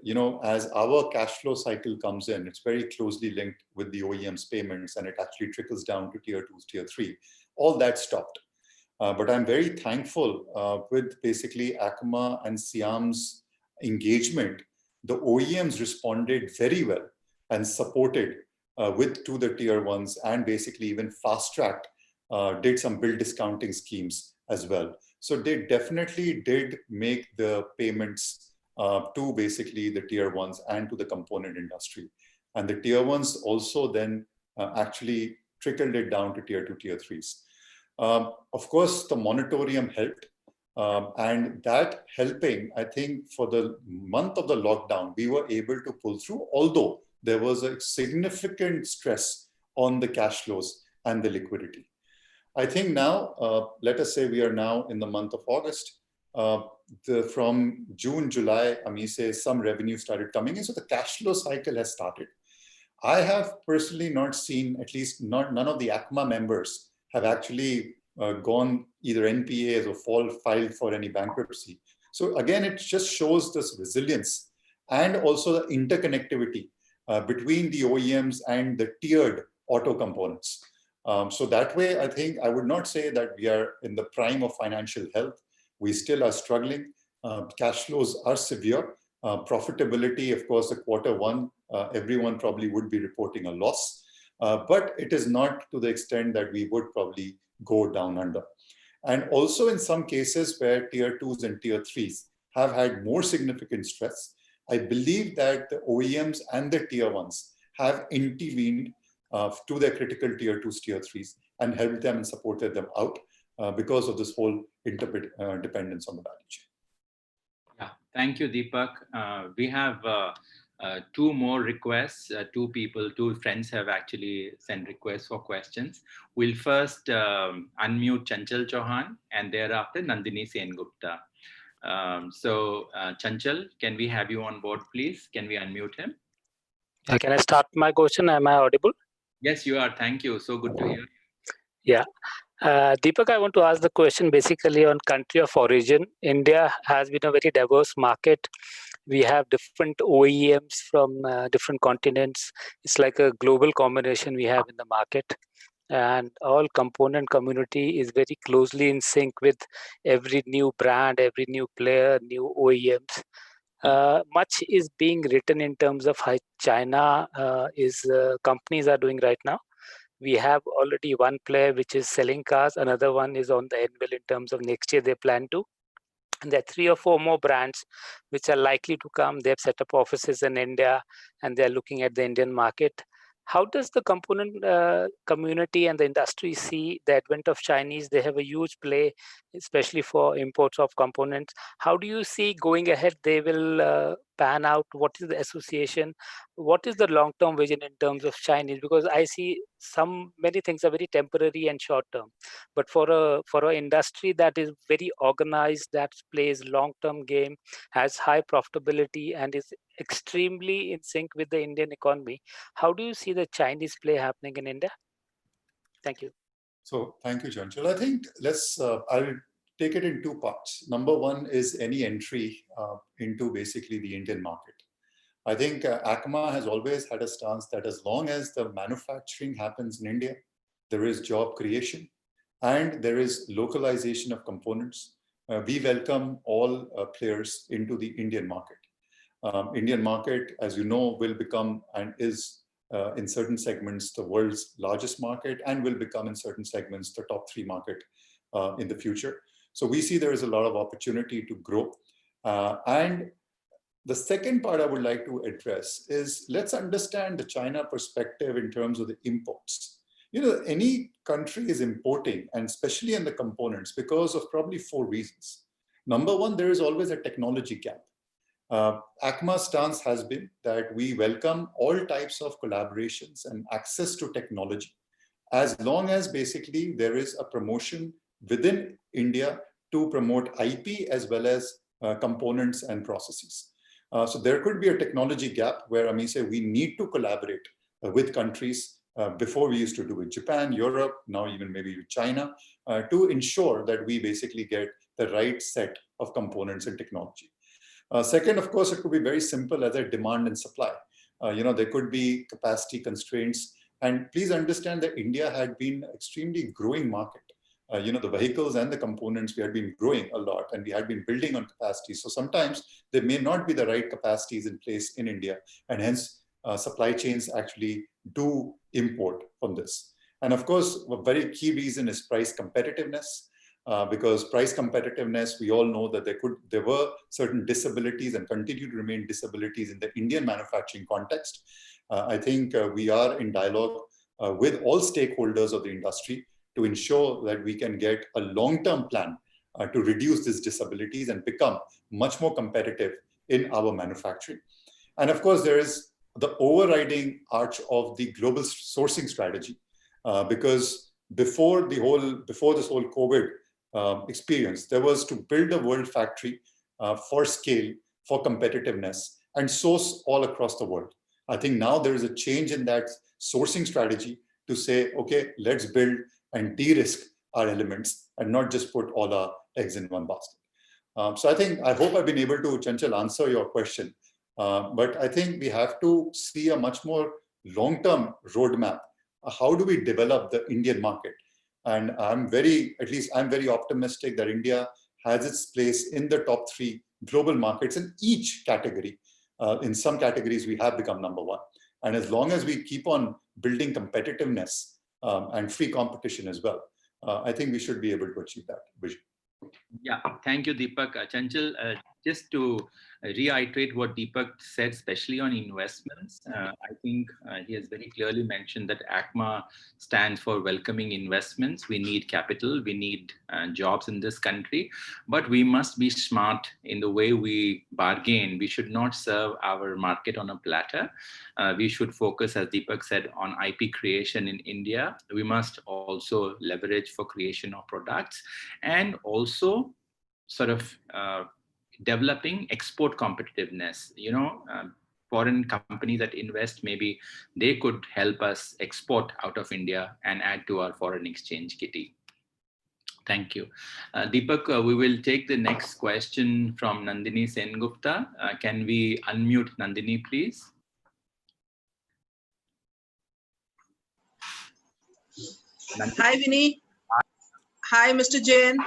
as our cash flow cycle comes in, it's very closely linked with the OEM's payments, and it actually trickles down to tier 2s, tier 3. All that stopped. But I'm very thankful with basically ACMA and SIAM's engagement. The OEMs responded very well and supported to the tier 1s, and basically even fast-tracked, did some bill discounting schemes as well. So they definitely did make the payments to basically the tier 1s and to the component industry. And the tier 1s also then actually trickled it down to tier 2, tier 3s. Of course, the moratorium helped. And that helping, I think for the month of the lockdown, we were able to pull through, although there was a significant stress on the cash flows and the liquidity. I think now, let us say we are now in the month of August. From June, July, say some revenue started coming in, so the cash flow cycle has started. I have personally not seen, at least none of the ACMA members have actually gone either NPAs or filed for any bankruptcy. So again, it just shows this resilience and also the interconnectivity between the OEMs and the tiered auto components. So that way, I think I would not say that we are in the prime of financial health. We still are struggling. Cash flows are severe. Profitability, of course, the Q1, everyone probably would be reporting a loss. But it is not to the extent that we would probably go down under. And also in some cases where tier 2s and tier 3s have had more significant stress, I believe that the OEMs and the tier 1s have intervened to their critical tier 2s, tier 3s, and helped them and supported them out because of this whole dependence on the value chain. Yeah, thank you, Deepak. We have two more requests. Two friends have actually sent requests for questions. We'll first unmute Chanchal Chauhan and thereafter Nandini Sengupta. Chanchal, can we have you on board, please? Can we unmute him? Can I start my question? Am I audible? Yes, you are. Thank you. So good to hear. Yeah. Deepak, I want to ask the question basically on country of origin. India has been a very diverse market. We have different OEMs from different continents. It's like a global combination we have in the market. And all component community is very closely in sync with every new brand, every new player, new OEMs. Much is being written in terms of how China companies are doing right now. We have already one player which is selling cars. Another one is on the anvil in terms of next year they plan to. And there are 3 or 4 more brands which are likely to come. They've set up offices in India and they're looking at the Indian market. How does the component community and the industry see the advent of Chinese? They have a huge play, especially for imports of components. How do you see going ahead they will pan out? What is the association? What is the long-term vision in terms of Chinese? Because I see many things are very temporary and short-term. But for an industry that is very organized, that plays long-term game, has high profitability, and is extremely in sync with the Indian economy, how do you see the Chinese play happening in India? Thank you. So thank you, Chanchal. I think I'll take it in 2 parts. Number one is any entry into basically the Indian market. I think ACMA has always had a stance that as long as the manufacturing happens in India, there is job creation and there is localization of components. We welcome all players into the Indian market. Indian market, as you know, will become and is in certain segments the world's largest market and will become in certain segments the top 3 market in the future. So we see there is a lot of opportunity to grow. And the second part I would like to address is let's understand the China perspective in terms of the imports. You know, any country is importing, and especially in the components, because of probably 4 reasons. Number one, there is always a technology gap. ACMA's stance has been that we welcome all types of collaborations and access to technology, as long as basically there is a promotion within India to promote IP as well as components and processes. So there could be a technology gap where I say we need to collaborate with countries. Before we used to do with Japan, Europe, now even maybe with China, to ensure that we basically get the right set of components and technology. Second, of course, it could be very simple as a demand and supply. There could be capacity constraints. And please understand that India had been an extremely growing market. The vehicles and the components, we had been growing a lot and we had been building on capacity. So sometimes there may not be the right capacities in place in India, and hence supply chains actually do import from this. And of course, a very key reason is price competitiveness. Because price competitiveness, we all know that there were certain disabilities and continue to remain disabilities in the Indian manufacturing context. I think we are in dialogue with all stakeholders of the industry to ensure that we can get a long-term plan to reduce these disabilities and become much more competitive in our manufacturing. And of course, there is the overriding arch of the global sourcing strategy, because before this whole COVID experience, there was to build a world factory for scale, for competitiveness, and source all across the world. I think now there is a change in that sourcing strategy to say, okay, let's build and de-risk our elements and not just put all our eggs in one basket. So I hope I've been able to, Chanchal, answer your question. But I think we have to see a much more long-term roadmap. How do we develop the Indian market? And I'm very optimistic that India has its place in the top 3 global markets in each category. In some categories, we have become number 1. And as long as we keep on building competitiveness and free competition as well, I think we should be able to achieve that vision. Yeah, thank you, Deepak. Chanchal, just to reiterate what Deepak said, especially on investments, I think he has very clearly mentioned that ACMA stands for welcoming investments. We need capital, we need jobs in this country, but we must be smart in the way we bargain. We should not serve our market on a platter. We should focus, as Deepak said, on IP creation in India. We must also leverage for creation of products, and also sort of developing export competitiveness. Foreign companies that invest, maybe they could help us export out of India and add to our foreign exchange kitty. Thank you. Deepak, we will take the next question from Nandini Sengupta. Can we unmute Nandini, please? Nandini. Hi, Vinny. Hi, Mr. Jain.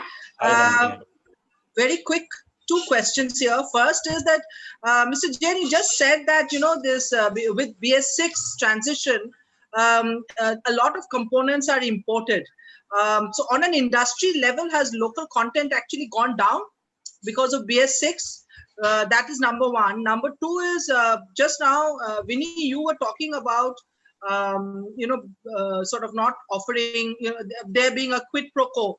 Very quick, 2 questions here. First is that, Mr. Jain, you just said that, this with BS6 transition, a lot of components are imported. So on an industry level, has local content actually gone down because of BS6? That is number 1. Number 2 is just now, Vinny, you were talking about, sort of not offering, there being a quid pro quo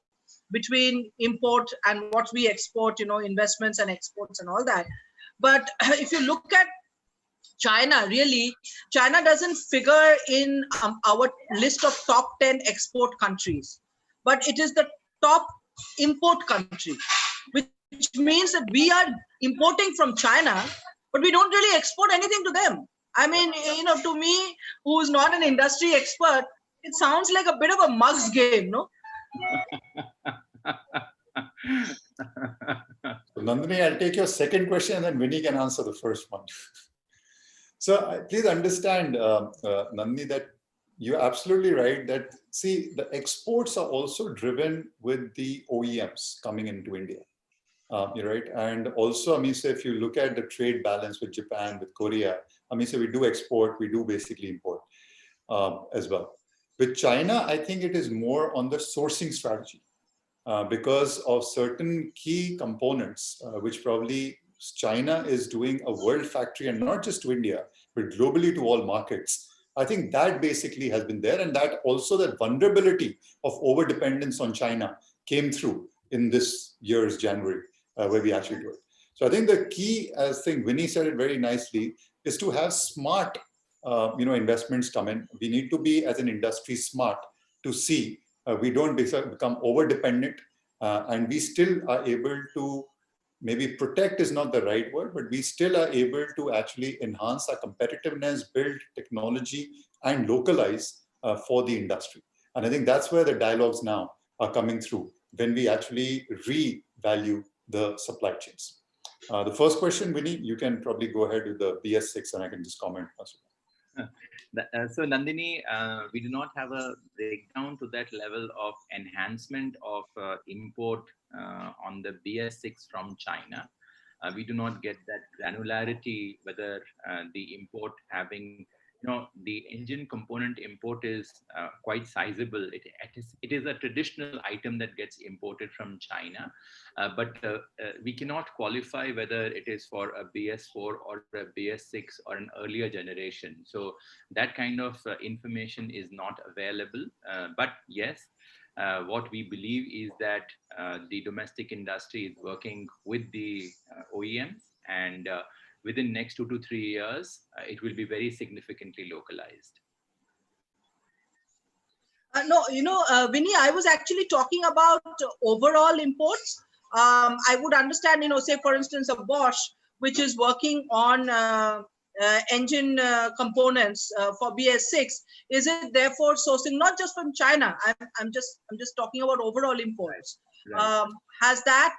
between import and what we export, investments and exports and all that. But if you look at China, really, China doesn't figure in our list of top 10 export countries, but it is the top import country, which means that we are importing from China, but we don't really export anything to them. I mean, to me, who's not an industry expert, it sounds like a bit of a mug's game, no? So Nandini, I'll take your second question and then Vinny can answer the first one. So please understand, Nandini, that you're absolutely right that, see, the exports are also driven with the OEMs coming into India. You're right. And also, I mean, so if you look at the trade balance with Japan, with Korea, I mean, so we do export, we do basically import as well. With China, I think it is more on the sourcing strategy because of certain key components, which probably China is doing a world factory, and not just to India, but globally to all markets. I think that basically has been there, and that also that vulnerability of over-dependence on China came through in this year's January, where we actually do it. So I think the key, as Vinny said it very nicely, is to have smart investments come in. We need to be, as an industry, smart to see we don't become over-dependent, and we still are able to, maybe protect is not the right word, but we still are able to actually enhance our competitiveness, build technology, and localize for the industry. And I think that's where the dialogues now are coming through when we actually revalue the supply chains. The first question, Vinny, you can probably go ahead with the BS6 and I can just comment. So Nandini, we do not have a breakdown to that level of enhancement of import on the BS6 from China. We do not get that granularity, whether the import having, the engine component import is quite sizable. It is a traditional item that gets imported from China, but we cannot qualify whether it is for a BS4 or a BS6 or an earlier generation. So that kind of information is not available. But yes, what we believe is that the domestic industry is working with the OEMs, and within next 2 to 3 years, it will be very significantly localized. No, Vinny, I was actually talking about overall imports. I would understand, say, for instance, a Bosch, which is working on engine components for BS6. Is it therefore sourcing not just from China? I'm just talking about overall imports. Right. Has that,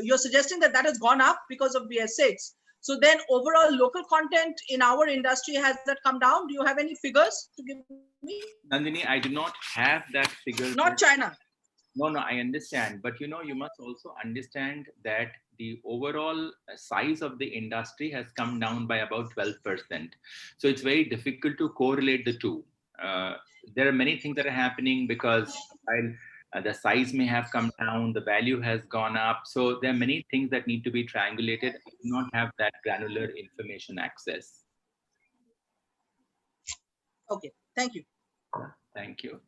you're suggesting that has gone up because of BS6? So then overall local content in our industry, has that come down? Do you have any figures to give me? Nandini, I do not have that figure. Not China. No, I understand. But you must also understand that the overall size of the industry has come down by about 12%. So it's very difficult to correlate the two. There are many things that are happening because while The size may have come down, the value has gone up. So there are many things that need to be triangulated. I do not have that granular information access. Okay, thank you. Thank you.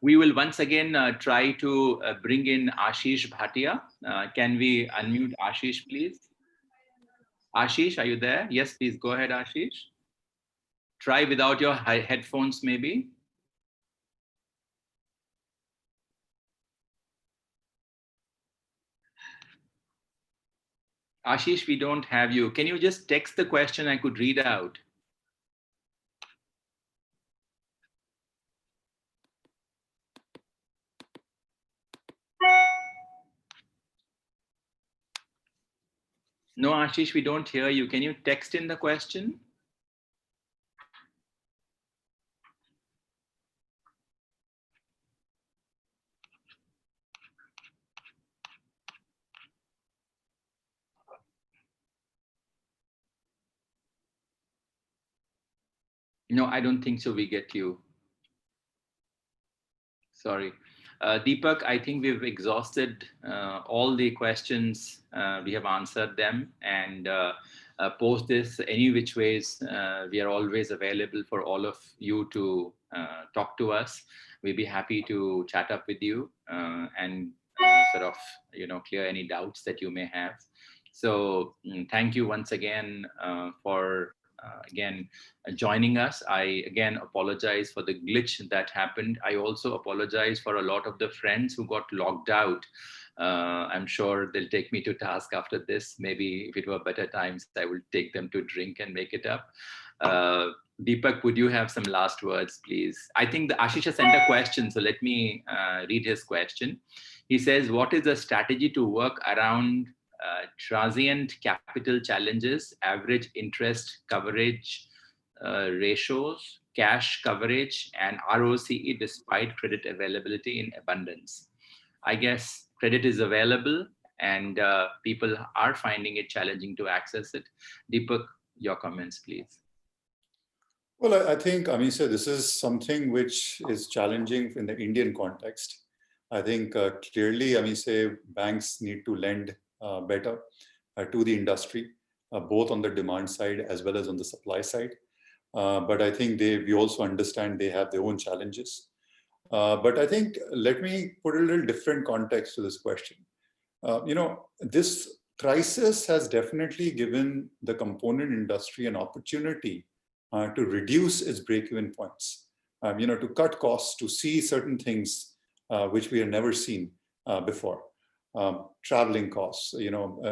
We will once again try to bring in Ashish Bhatia. Can we unmute Ashish, please? Ashish, are you there? Yes, please go ahead, Ashish. Try without your headphones, maybe. Ashish, we don't have you. Can you just text the question I could read out? No, Ashish, we don't hear you. Can you text in the question? No, I don't think so. We get you. Sorry. Deepak, I think we've exhausted all the questions. We have answered them, and post this, any which ways, we are always available for all of you to talk to us. We'd be happy to chat up with you and sort of, clear any doubts that you may have. So thank you once again for joining us. I again apologize for the glitch that happened. I also apologize for a lot of the friends who got logged out. I'm sure they'll take me to task after this. Maybe if it were better times, I will take them to drink and make it up. Deepak, would you have some last words, please? I think the Ashish sent a question, so let me read his question. He says, what is the strategy to work around transient capital challenges, average interest coverage ratios, cash coverage, and ROCE despite credit availability in abundance? I guess credit is available and people are finding it challenging to access it. Deepak, your comments, please. Well, I think, Amisha, this is something which is challenging in the Indian context. I think clearly, Amisha, banks need to lend better to the industry, both on the demand side as well as on the supply side. But I think we also understand they have their own challenges. But I think, let me put a little different context to this question. This crisis has definitely given the component industry an opportunity to reduce its break-even points, to cut costs, to see certain things which we have never seen before. Traveling costs,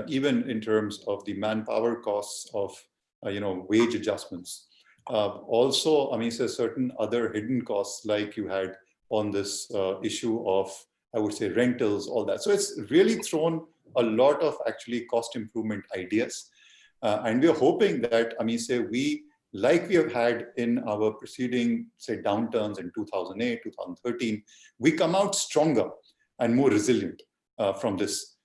even in terms of the manpower costs of, wage adjustments. Also, I mean, certain other hidden costs like you had on this issue of, I would say, rentals, all that. So it's really thrown a lot of actually cost improvement ideas. And we're hoping that, I mean, like we have had in our preceding, say, downturns in 2008, 2013, we come out stronger and more resilient from this.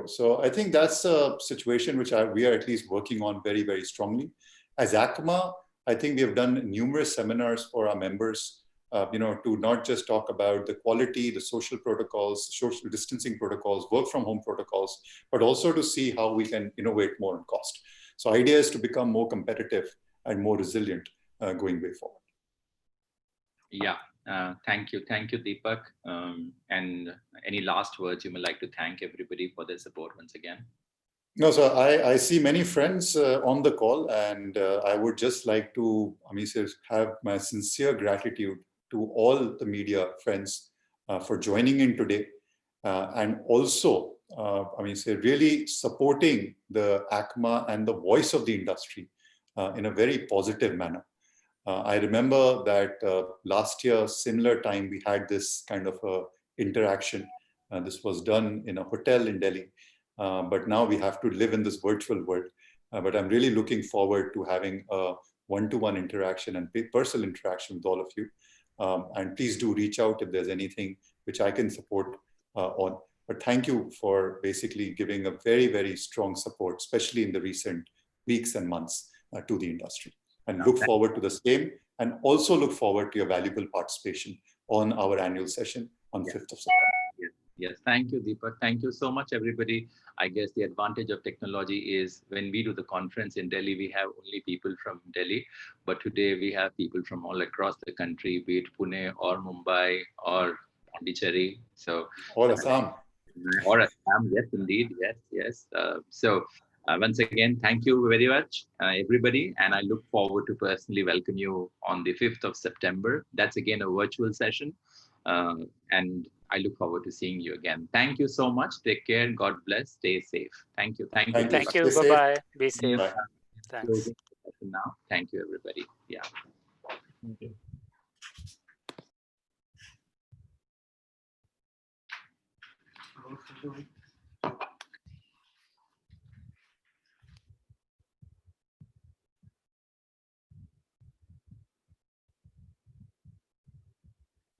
So I think that's a situation which we are at least working on very, very strongly. As ACMA, I think we have done numerous seminars for our members, to not just talk about the quality, the social protocols, social distancing protocols, work from home protocols, but also to see how we can innovate more on cost. So idea is to become more competitive and more resilient going way forward. Yeah, thank you. Thank you, Deepak. And any last words you would like to thank everybody for their support once again? No, so I see many friends on the call, and I would just like to, have my sincere gratitude to all the media friends for joining in today, and also, really supporting the ACMA and the voice of the industry in a very positive manner. I remember that last year, similar time, we had this kind of interaction. This was done in a hotel in Delhi. But now we have to live in this virtual world. But I'm really looking forward to having a one-to-one interaction and personal interaction with all of you. And please do reach out if there's anything which I can support on. But thank you for basically giving a very, very strong support, especially in the recent weeks and months to the industry. And look forward to the same, and also look forward to your valuable participation on our annual session on Yeah. 5th of September. Yes, thank you, Deepak. Thank you so much, everybody. I guess the advantage of technology is when we do the conference in Delhi, we have only people from Delhi, but today we have people from all across the country, be it Pune or Mumbai or Pondicherry. So, Or Assam. or Assam, yes, indeed, yes. Once again, thank you very much, everybody, and I look forward to personally welcome you on the 5th of September. That's again a virtual session, and I look forward to seeing you again. Thank you so much. Take care. God bless. Stay safe. Thank you. Thank you. Thank you. Stay safe. Bye-bye. Be safe. Bye. Thanks. Closing the session now. Thank you, everybody. Yeah. Okay.